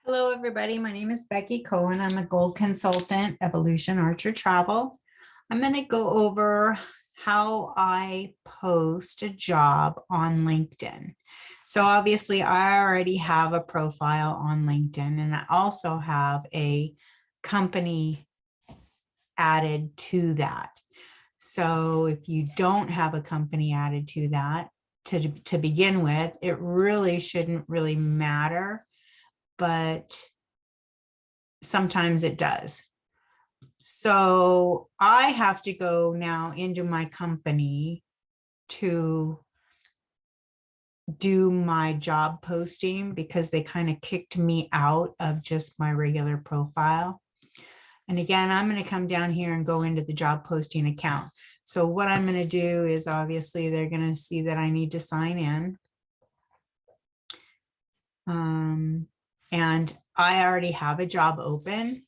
Hello, everybody. My name is Becky Cohen. I'm a gold consultant, Evolution Archer Travel. I'm going to go over how I post a job on LinkedIn. So obviously, I already have a profile on LinkedIn, and I also have a company added to that. So if you don't have a company added to that to begin with, it really shouldn't really matter, but sometimes it does. So I have to go now into my company to do my job posting because they kind of kicked me out of just my regular profile. And again, I'm going to come down here and go into the job posting account. So what I'm going to do is obviously they're going to see that I need to sign in. And I already have a job open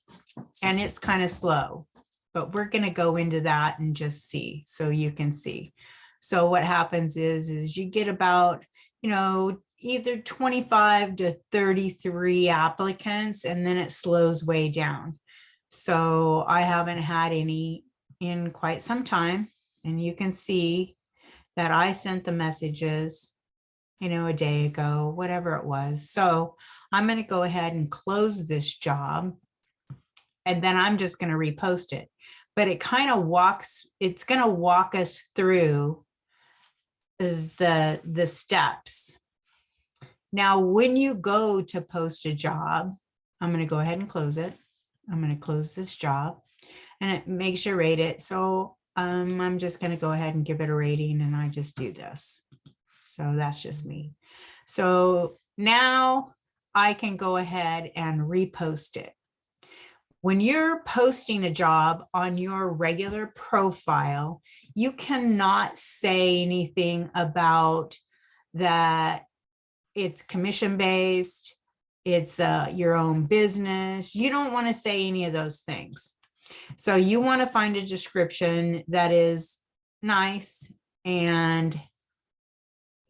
and it's kind of slow, but we're going to go into that and just see so you can see. So what happens is you get about, either 25 to 33 applicants, and then it slows way down. So I haven't had any in quite some time. And you can see that I sent the messages, a day ago, whatever it was. So I'm going to go ahead and close this job. And then I'm just going to repost it. But it kind of it's going to walk us through the steps. Now, when you go to post a job, I'm going to go ahead and close it. I'm going to close this job and it makes you rate it. So I'm just going to go ahead and give it a rating, and I just do this. So that's just me. So now I can go ahead and repost it. When you're posting a job on your regular profile, you cannot say anything about that it's commission-based, it's your own business. You don't want to say any of those things. So you want to find a description that is nice. And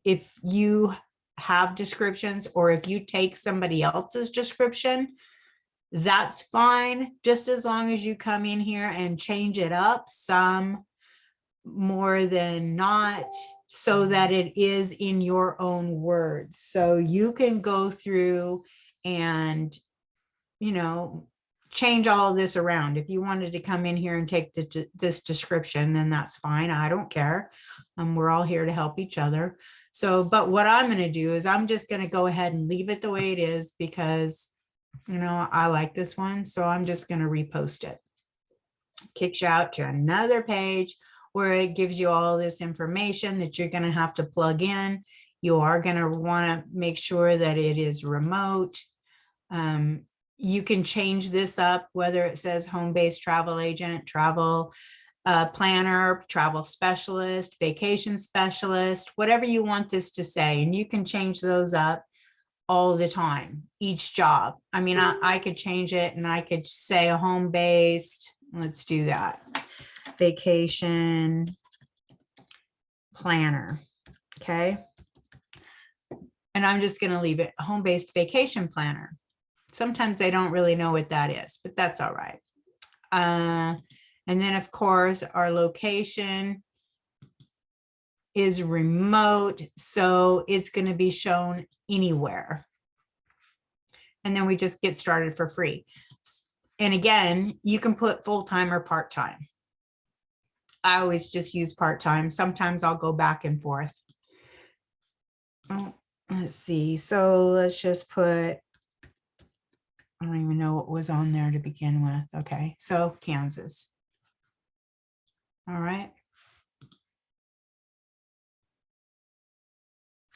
if you have descriptions, or if you take somebody else's description, that's fine, just as long as you come in here and change it up some more than not, so that it is in your own words. So you can go through and, change all of this around. If you wanted to come in here and take this description, then that's fine. I don't care. We're all here to help each other. So, but what I'm going to do is I'm just going to go ahead and leave it the way it is because, I like this one. So I'm just going to repost it. Kicks you out to another page where it gives you all this information that you're going to have to plug in. You are going to want to make sure that it is remote. You can change this up, whether it says home-based travel agent, travel planner, travel specialist, vacation specialist, whatever you want this to say. And you can change those up all the time, each job. I mean, I could change it and I could say a home-based, let's do that. Vacation planner, okay? And I'm just gonna leave it home-based vacation planner. Sometimes they don't really know what that is, but that's all right. And then of course, our location is remote, so it's going to be shown anywhere. And then we just get started for free. And again, you can put full-time or part-time. I always just use part-time. Sometimes I'll go back and forth. Oh, let's see. So let's just put, I don't even know what was on there to begin with. Okay, so Kansas. All right.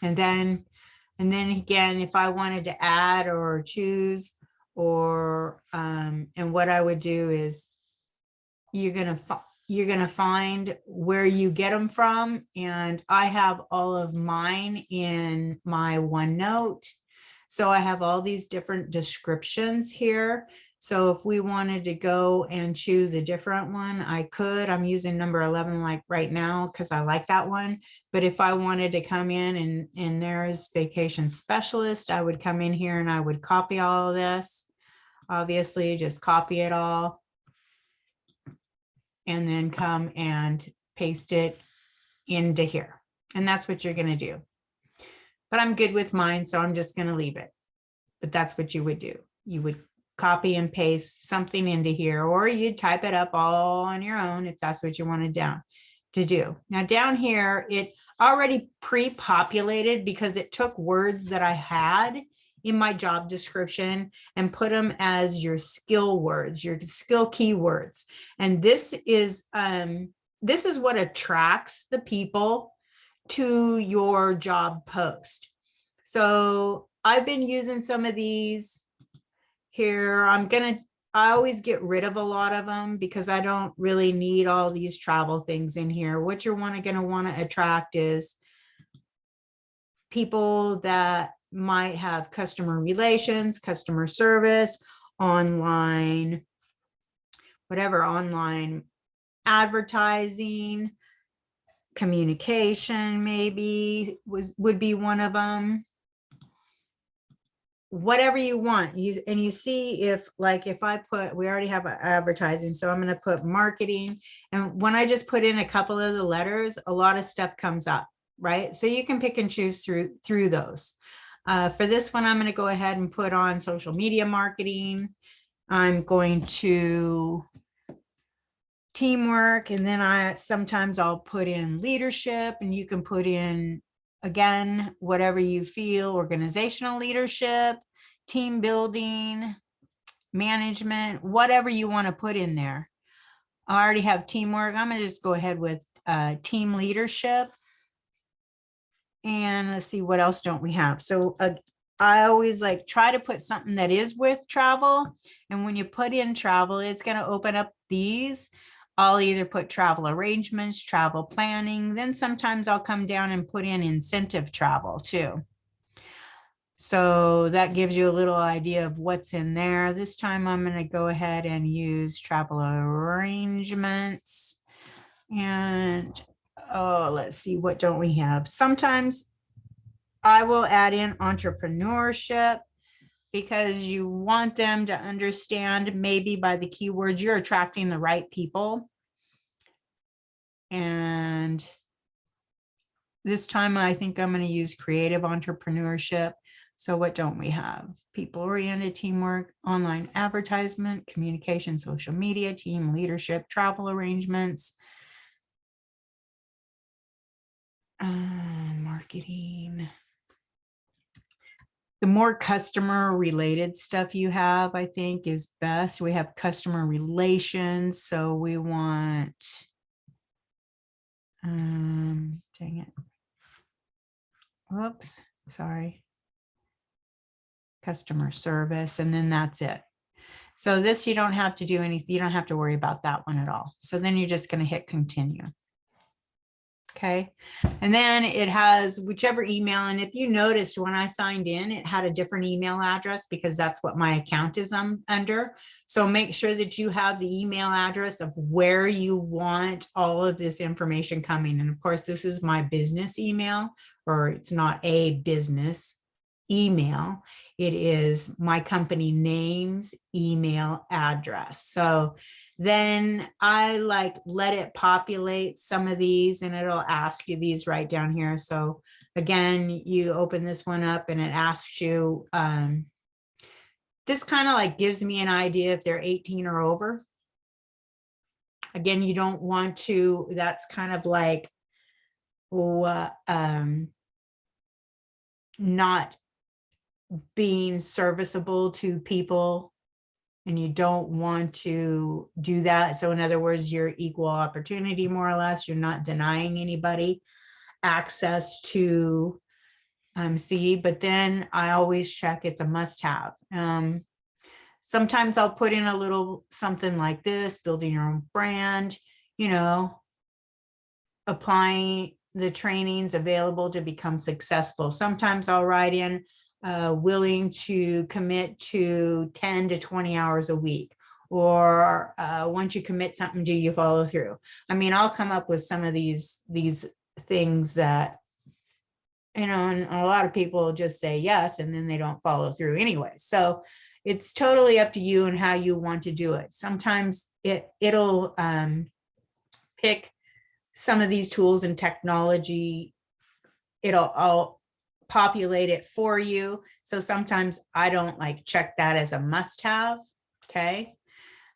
And then again, if I wanted to add or choose, or and what I would do is you're gonna find where you get them from, and I have all of mine in my OneNote. So I have all these different descriptions here. So if we wanted to go and choose a different one, I could. I'm using number 11 like right now because I like that one. But if I wanted to come in and there's vacation specialist, I would come in here and I would copy all of this. Obviously, just copy it all and then come and paste it into here. And that's what you're going to do. But I'm good with mine, so I'm just going to leave it. But that's what you would do. You would copy and paste something into here, or you'd type it up all on your own if that's what you wanted to do. Now down here, it already pre-populated because it took words that I had in my job description and put them as your skill words, your skill keywords. And this is what attracts the people to your job post. So I've been using some of these here. I always get rid of a lot of them because I don't really need all these travel things in here. What you're going to want to attract is people that might have customer relations, customer service, online, whatever, online advertising, communication maybe would be one of them. Whatever you want, and you see if I put, we already have advertising, so I'm going to put marketing, and when I just put in a couple of the letters, a lot of stuff comes up, right? So you can pick and choose through those. For this one, I'm going to go ahead and put on social media marketing. I'm going to teamwork, and then sometimes I'll put in leadership, and you can put in, again, whatever you feel, organizational leadership, team building, management, whatever you want to put in there. I already have teamwork. I'm going to just go ahead with team leadership. And let's see, what else don't we have? So I always try to put something that is with travel. And when you put in travel, it's going to open up these. I'll either put travel arrangements, travel planning, then sometimes I'll come down and put in incentive travel too. So that gives you a little idea of what's in there. This time I'm going to go ahead and use travel arrangements. And let's see, what don't we have? Sometimes I will add in entrepreneurship because you want them to understand, maybe by the keywords, you're attracting the right people. And this time I think I'm going to use creative entrepreneurship. So what don't we have? People-oriented teamwork, online advertisement, communication, social media, team leadership, travel arrangements, marketing. The more customer related stuff you have, I think, is best. We have customer relations. So we want, dang it. Whoops, sorry. Customer service, and then that's it. So this, you don't have to do anything. You don't have to worry about that one at all. So then you're just going to hit continue. Okay. And then it has whichever email. And if you noticed when I signed in, it had a different email address because that's what my account is under. So make sure that you have the email address of where you want all of this information coming. And of course, this is my business email, or it's not a business email. It is my company name's email address. So then I let it populate some of these, and it'll ask you these right down here. So again, you open this one up and it asks you, this kind of gives me an idea if they're 18 or over. Again, you don't want to, that's kind of not being serviceable to people, and you don't want to do that. So in other words, you're equal opportunity, more or less. You're not denying anybody access to see, but then I always check it's a must-have. Sometimes I'll put in a little something like this, building your own brand, applying the trainings available to become successful. Sometimes I'll write in willing to commit to 10 to 20 hours a week? Or once you commit something, do you follow through? I mean, I'll come up with some of these things that, you know, and a lot of people just say yes, and then they don't follow through anyway. So it's totally up to you and how you want to do it. Sometimes it'll pick some of these tools and technology. I'll populate it for you. So sometimes I don't like check that as a must-have. Okay.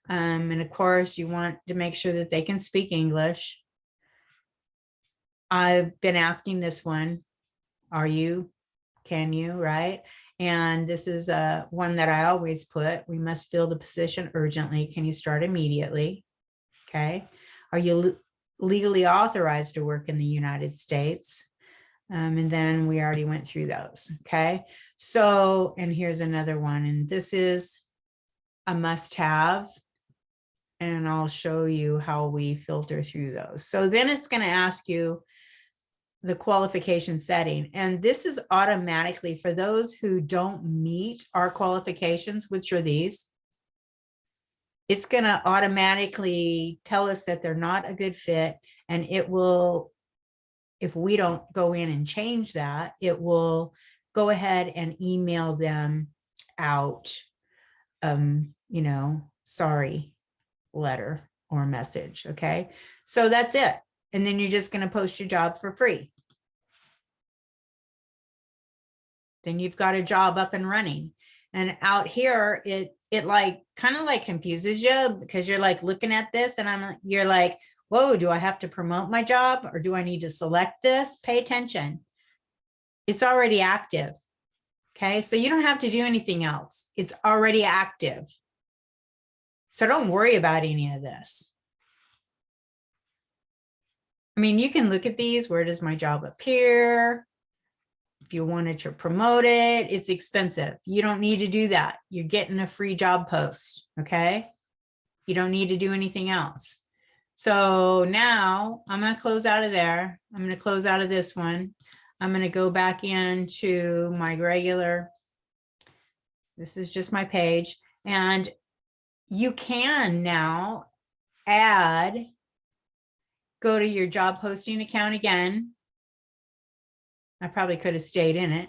And of course, you want to make sure that they can speak English. I've been asking this one, are you, can you, right? And this is one that I always put, we must fill the position urgently. Can you start immediately? Okay. Are you legally authorized to work in the United States? And then we already went through those. Okay. So, and here's another one, and this is a must-have. And I'll show you how we filter through those. So then it's going to ask you the qualification setting. And this is automatically for those who don't meet our qualifications, which are these. It's going to automatically tell us that they're not a good fit. And it will, if we don't go in and change that, it will go ahead and email them out, you know, sorry letter or message. Okay. So that's it. And then you're just going to post your job for free. Then you've got a job up and running. And out here, it like kind of like confuses you because you're like looking at this and you're like, whoa, do I have to promote my job or do I need to select this? Pay attention. It's already active. Okay. So you don't have to do anything else. It's already active. So don't worry about any of this. I mean, you can look at these. Where does my job appear? If you wanted to promote it, it's expensive. You don't need to do that. You're getting a free job post. Okay. You don't need to do anything else. So now I'm going to close out of there. I'm going to close out of this one. I'm going to go back into my regular. This is just my page. And you can now go to your job posting account again. I probably could have stayed in it,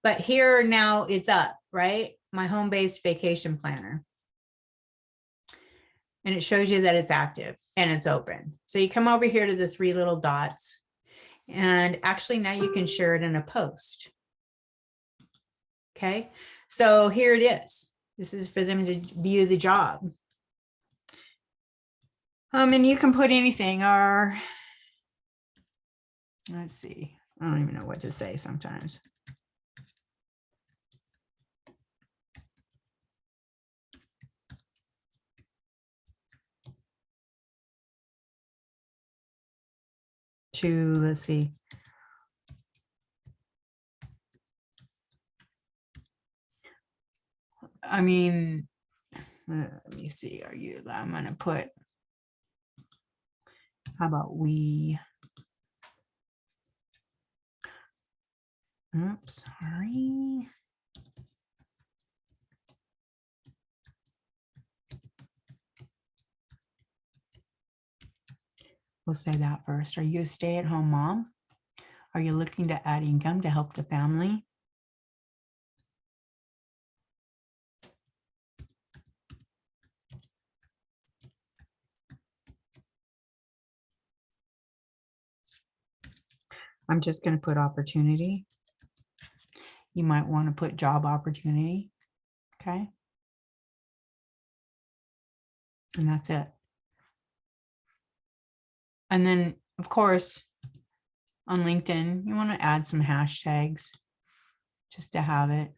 but here now it's up, right? My home-based vacation planner. And it shows you that it's active and it's open. So you come over here to the three little dots, and actually now you can share it in a post. Okay, so here it is. This is for them to view the job. And you can put anything, or let's see, I don't even know what to say sometimes. Let's see. I mean, let me see, I'm going to put, how about we, oops, sorry. We'll say that first. Are you a stay-at-home mom? Are you looking to add income to help the family? I'm just going to put opportunity. You might want to put job opportunity. Okay. And that's it. And then, of course, on LinkedIn, you want to add some hashtags just to have it.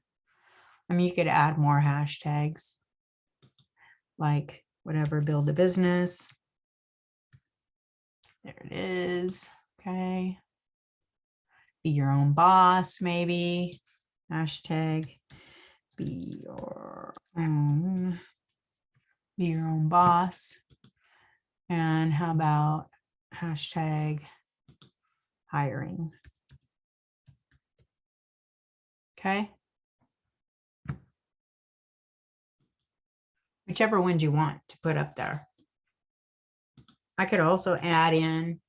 I mean, you could add more hashtags like whatever, build a business. There it is. Okay. Be your own boss, maybe. Hashtag be your own boss. And how about hashtag hiring? Okay. whichever ones you want to put up there. I could also add in,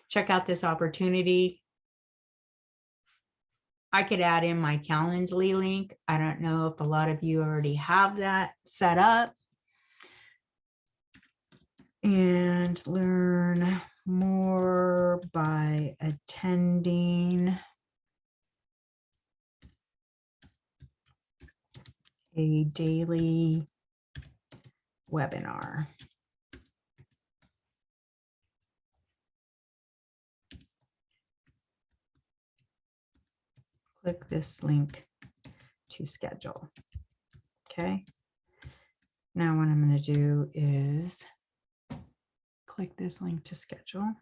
check out this opportunity. I could add in my Calendly link. I don't know if a lot of you already have that set up. And learn more by attending a daily webinar. Click this link to schedule. Okay. Now what I'm going to do is click this link to schedule.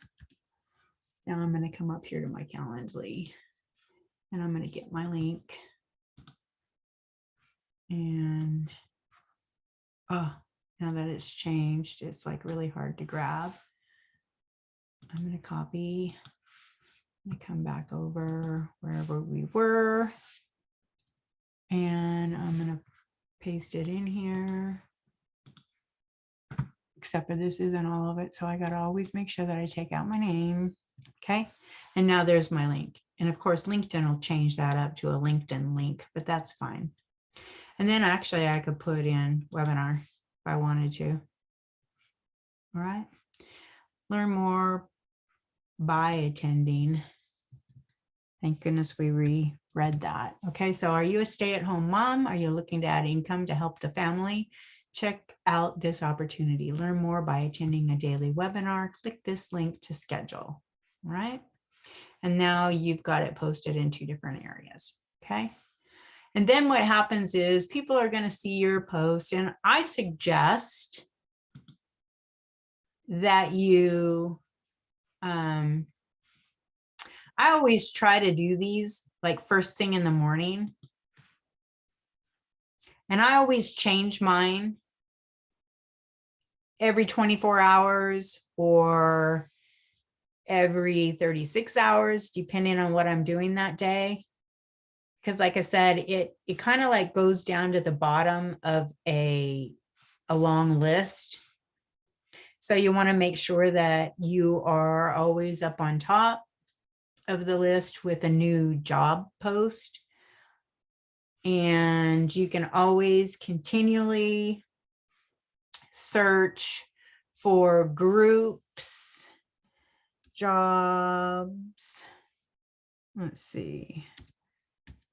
Now I'm going to come up here to my Calendly and I'm going to get my link. And oh, now that it's changed, it's like really hard to grab. I'm going to copy. I'm going to come back over wherever we were. And I'm going to paste it in here. Except for this isn't all of it. So I got to always make sure that I take out my name. Okay. And now there's my link. And of course, LinkedIn will change that up to a LinkedIn link, but that's fine. And then actually I could put in webinar if I wanted to. All right. Learn more by attending. Thank goodness we reread that. Okay. So are you a stay-at-home mom? Are you looking to add income to help the family? Check out this opportunity. Learn more by attending a daily webinar. Click this link to schedule. All right. And now you've got it posted in 2 different areas. Okay. And then what happens is people are going to see your post. And I suggest that you, I always try to do these like first thing in the morning. And I always change mine every 24 hours or every 36 hours, depending on what I'm doing that day. Because like I said, it kind of like goes down to the bottom of a long list. So you want to make sure that you are always up on top of the list with a new job post. And you can always continually search for groups, jobs. Let's see.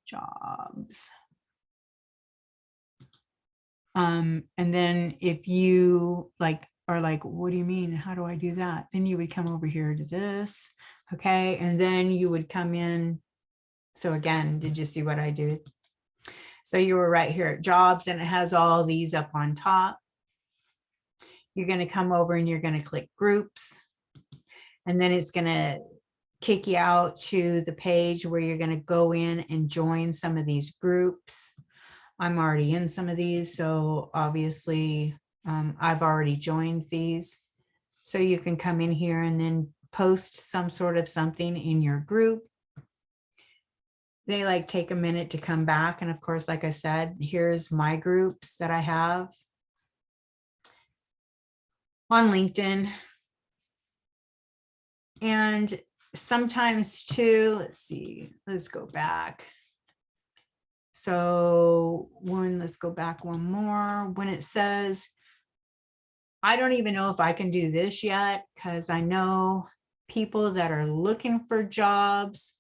Jobs. And then if you are like, what do you mean? How do I do that? Then you would come over here to this. Okay. And then you would come in. So again, did you see what I did? So you were right here at jobs and it has all these up on top. You're going to come over and you're going to click groups. And then it's going to kick you out to the page where you're going to go in and join some of these groups. I'm already in some of these, so obviously I've already joined these. So you can come in here and then post some sort of something in your group. They like take a minute to come back. And of course, like I said, here's my groups that I have on LinkedIn. And sometimes too, let's see, let's go back. So let's go back one more. When it says, I don't even know if I can do this yet, because I know people that are looking for jobs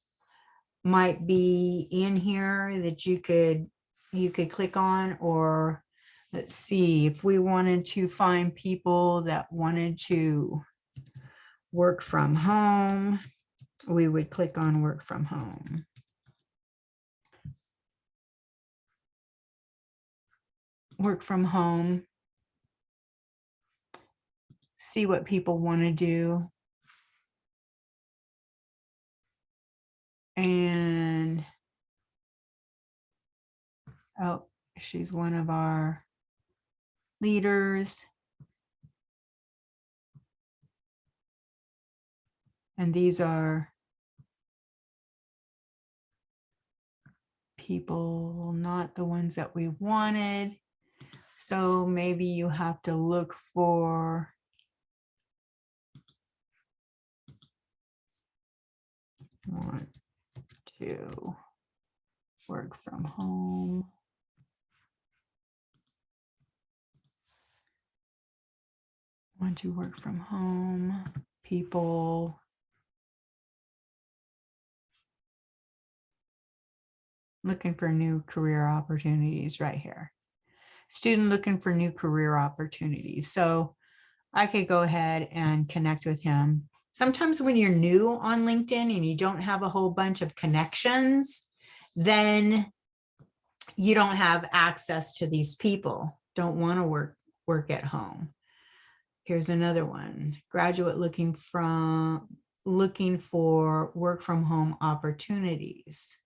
might be in here that you could click on. Or let's see, if we wanted to find people that wanted to work from home, we would click on work from home. Work from home. See what people want to do. And oh, she's one of our leaders. And these are people, not the ones that we wanted. So maybe you have to look for want to work from home. Want to work from home. People looking for new career opportunities right here. Student looking for new career opportunities. So I could go ahead and connect with him. Sometimes when you're new on LinkedIn and you don't have a whole bunch of connections, then you don't have access to these people. Don't want to work at home. Here's another one. Graduate looking for work from home opportunities.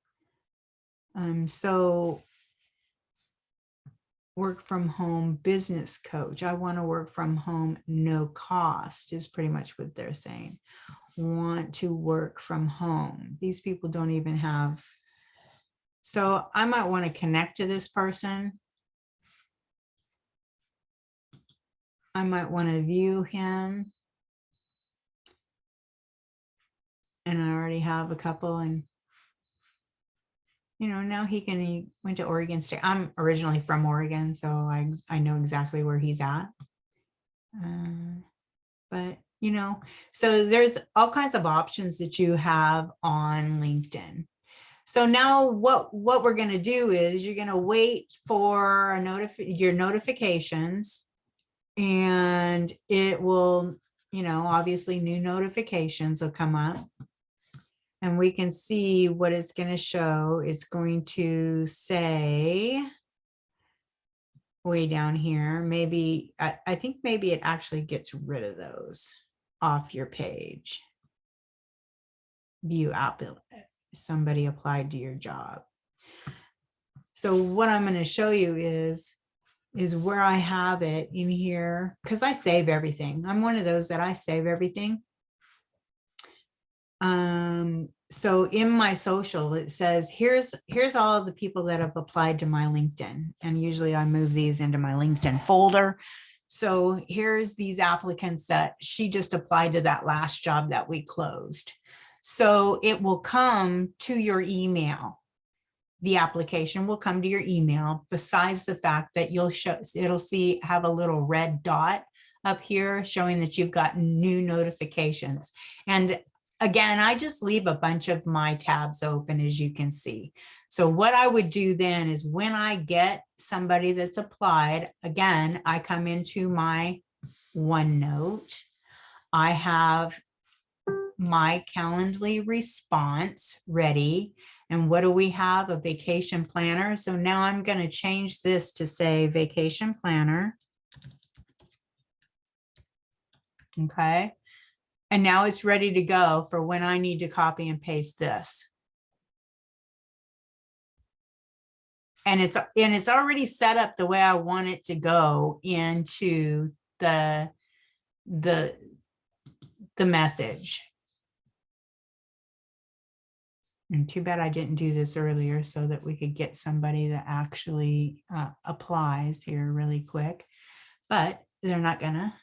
So work from home business coach. I want to work from home, no cost is pretty much what they're saying. Want to work from home. These people don't even have. So I might want to connect to this person. I might want to view him. And I already have a couple, and now he went to Oregon State. I'm originally from Oregon, so I know exactly where he's at. But so there's all kinds of options that you have on LinkedIn. So now what we're going to do is you're going to wait for your notifications, and it will, obviously new notifications will come up. And we can see what it's going to show. It's going to say way down here, maybe, I think maybe it actually gets rid of those off your page. View app, somebody applied to your job. So what I'm going to show you is where I have it in here, because I save everything. I'm one of those that I save everything. So in my social, it says, here's all of the people that have applied to my LinkedIn. And usually I move these into my LinkedIn folder. So here's these applicants that she just applied to that last job that we closed. So it will come to your email. The application will come to your email, besides the fact that it'll have a little red dot up here showing that you've got new notifications. And again, I just leave a bunch of my tabs open, as you can see. So what I would do then is when I get somebody that's applied, again, I come into my OneNote. I have my Calendly response ready. And what do we have? A vacation planner. So now I'm going to change this to say vacation planner. Okay. And now it's ready to go for when I need to copy and paste this. And it's already set up the way I want it to go into the message. And too bad I didn't do this earlier so that we could get somebody that actually applies here really quick, but they're not gonna.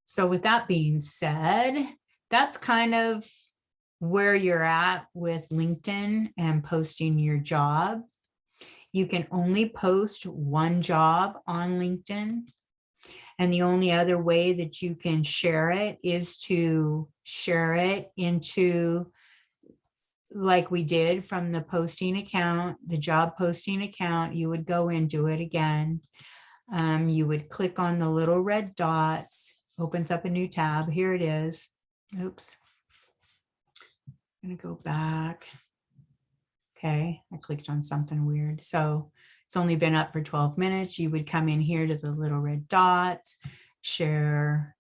So with that being said, that's kind of where you're at with LinkedIn and posting your job. You can only post one job on LinkedIn. And the only other way that you can share it is to share it into, like we did from the posting account, the job posting account. You would go into it again. You would click on the little red dots, opens up a new tab. Here it is. Oops. I'm going to go back. Okay, I clicked on something weird. So it's only been up for 12 minutes. You would come in here to the little red dots, share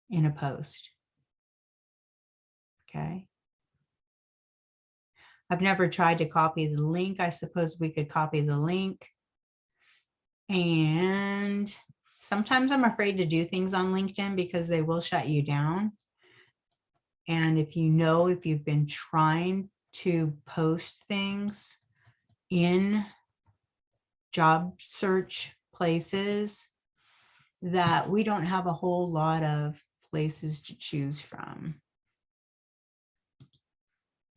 in a post. Okay. I've never tried to copy the link. I suppose we could copy the link. And sometimes I'm afraid to do things on LinkedIn because they will shut you down. And if you've been trying to post things in job search places that we don't have a whole lot of places to choose from.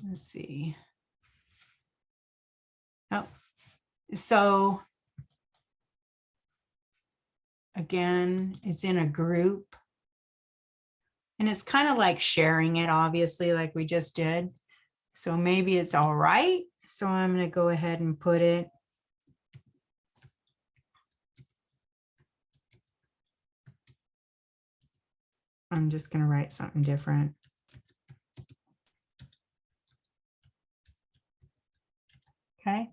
Let's see. Oh, so again, it's in a group. And it's kind of like sharing it, obviously, like we just did. So maybe it's all right. So I'm going to go ahead and put it. I'm just going to write something different. Okay.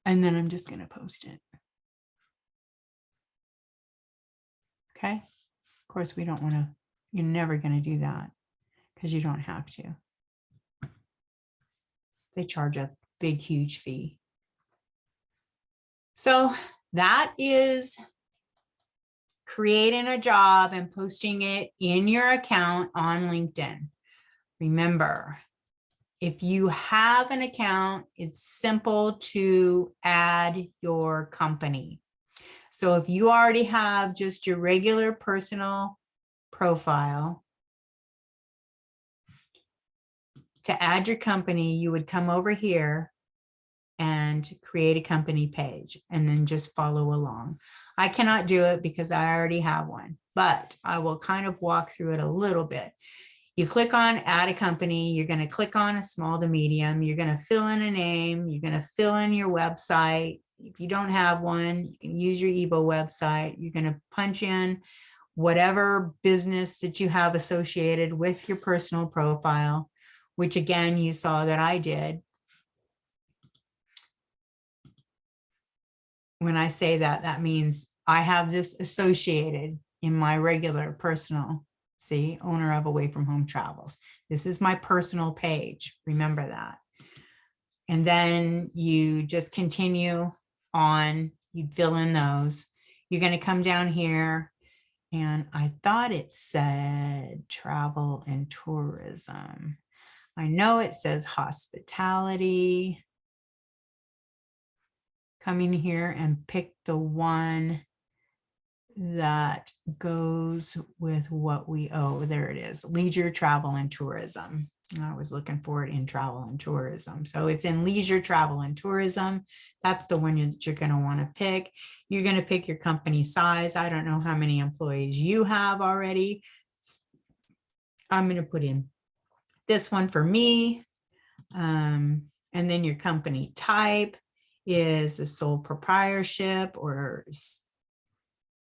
And then I'm just going to post it. Okay. Of course, we don't want to, you're never going to do that because you don't have to. They charge a big, huge fee. So that is creating a job and posting it in your account on LinkedIn. Remember, if you have an account, it's simple to add your company. So if you already have just your regular personal profile, to add your company, you would come over here and create a company page and then just follow along. I cannot do it because I already have one, but I will kind of walk through it a little bit. You click on add a company, you're going to click on a small to medium, you're going to fill in a name, you're going to fill in your website. If you don't have one, you can use your EBO website. You're going to punch in whatever business that you have associated with your personal profile, which again, you saw that I did. When I say that, that means I have this associated in my regular personal, see, owner of Away From Home Travels. This is my personal page. Remember that. And then you just continue on, you fill in those. You're going to come down here. And I thought it said travel and tourism. I know it says hospitality. Come in here and pick the one that goes with what we owe. There it is, leisure, travel, and tourism. I was looking for it in travel and tourism. So it's in leisure, travel, and tourism. That's the one that you're going to want to pick. You're going to pick your company size. I don't know how many employees you have already. I'm going to put in this one for me. And then your company type is a sole proprietorship or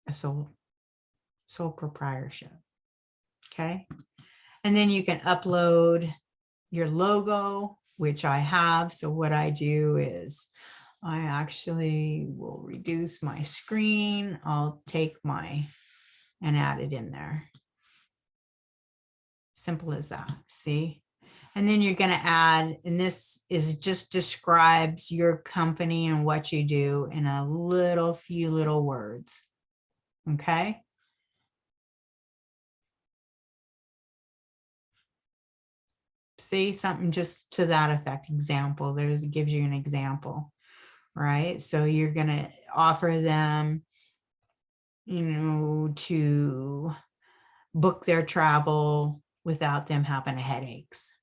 a sole proprietorship. Okay. And then you can upload your logo, which I have. So what I do is I actually will reduce my screen. I'll take and add it in there. Simple as that. See? And then you're going to add, and this is just describes your company and what you do in a few little words. Okay. See, something just to that effect. Example, it gives you an example, right? So you're going to offer them, to book their travel without them having headaches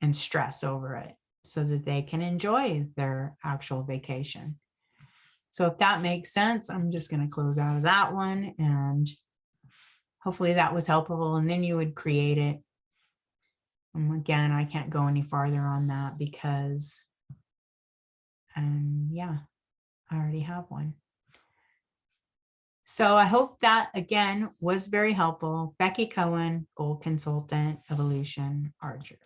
and stress over it so that they can enjoy their actual vacation. So if that makes sense, I'm just going to close out of that one, and hopefully that was helpful. And then you would create it. And again, I can't go any farther on that because, yeah, I already have one. So I hope that, again, was very helpful. Becky Cohen, Goal Consultant, Evolution Archer.